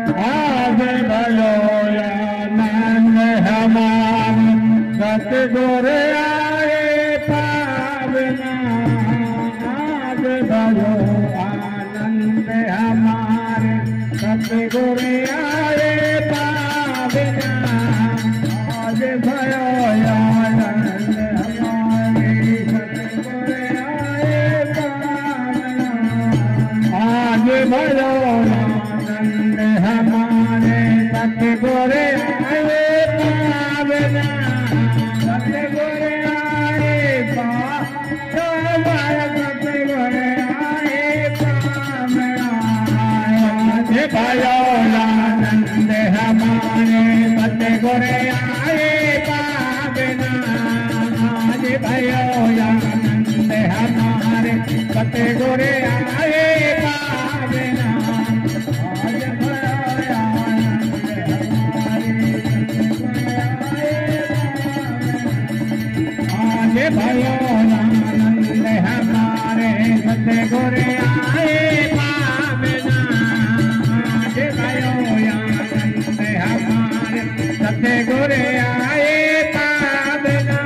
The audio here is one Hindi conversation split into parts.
आज भयो आनंद हमारे सतगुरु आए पावना। आज भयो आनंद हमारे सतगुरु आए पावना। आज भयो आनंद हमारे सतगुरु आए पावना। आज भयो आनंद हमारे सतगुरु आए पावना। सतगुरु आए पावना। सतगुरु आए पावना। आज भयो आनंद हमारे सतगुरु आए पावना। आज भयो आनंद हमारे सतगुरु आए पावना।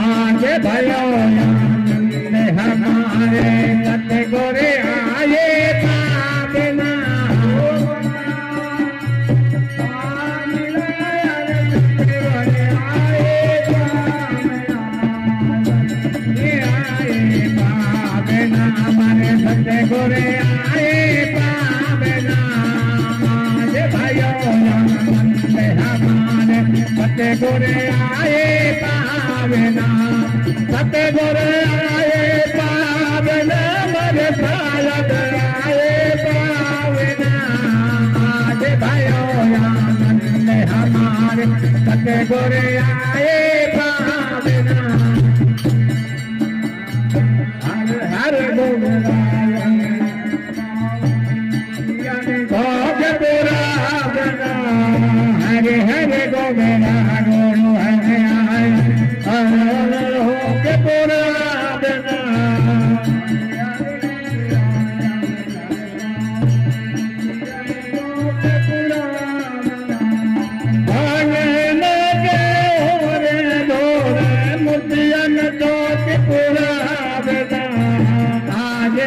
आज भयो आनंद हमारे सतगुरु आए पावना। आज भयो आनंद हमारे सतगुरु आए पावना। आज भयो आनंद हमारे सतगुरु आए पावना। आज भयो आनंद हमारे सतगुरु आए पावना। हमारे सतगुरु आए पावना। आज भयो आनंद हमारे सतगुरु आए पावना। सतगुरु आए पावना। मर सायद आए पावना। आज भयो आनंद हमारे सतगुरु आए पावना। हर हर भोग पुरावना। हरे हरे गोविंदा गुरु हरे आए। हर भोग पुरावना। आज भयो आनंद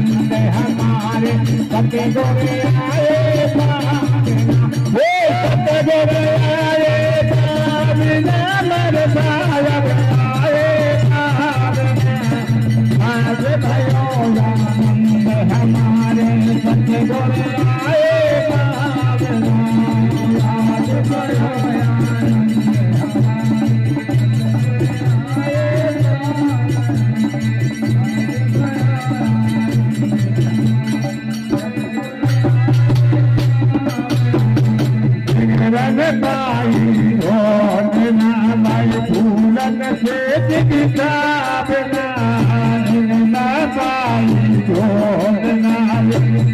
हमारे सतगुरु आए पावना। आज भयो आनंद हमारे सतगुरु आए पावना।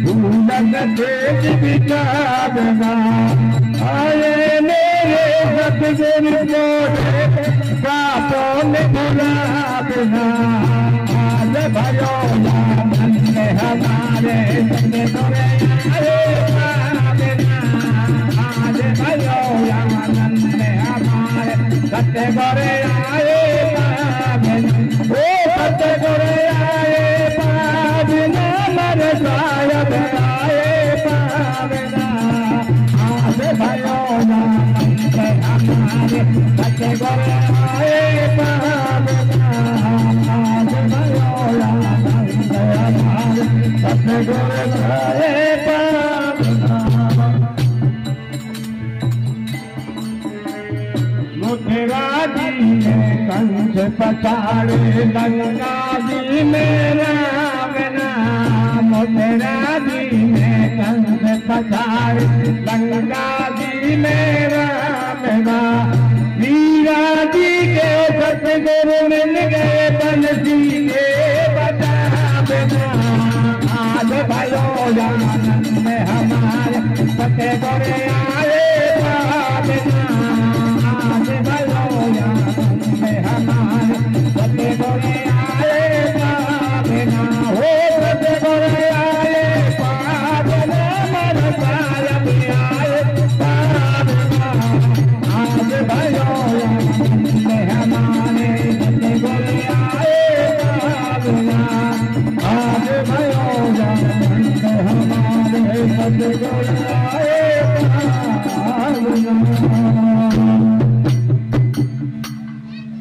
भूलन तेज बिचारना आए मेरे सतगुरु मोरे बातों में भुला देना आज भयो आनंद हमारे सतगुरु आए पावेना आज भयो आनंद हमारे सतगुरु आए पावेना ओ सतगुरु आए पावेना मर सायब आए पावेना आज भयो आनंद हमारे सतगुरु आए पावेना आज भयो आनंद हमारे सतगुरु आए पावेना मुठरा जी में कंस पसारे गंगा जी में रावना मुठरा जी में कंस पसारे गंगा जी में रावना वीरा जी के सतगुरु मिल गए बंसी के बतावना आज भयो आनंद हमारे सतगुरु आए पावेना आज भयो आनंद हमारे सतगुरु आए पावेना हो सतगुरु आए पावेना मन सायब आए पावेना आज भयो आनंद हमारे सतगुरु आए पावेना आज भयो आनंद हमारे सतगुरु आए पावेना।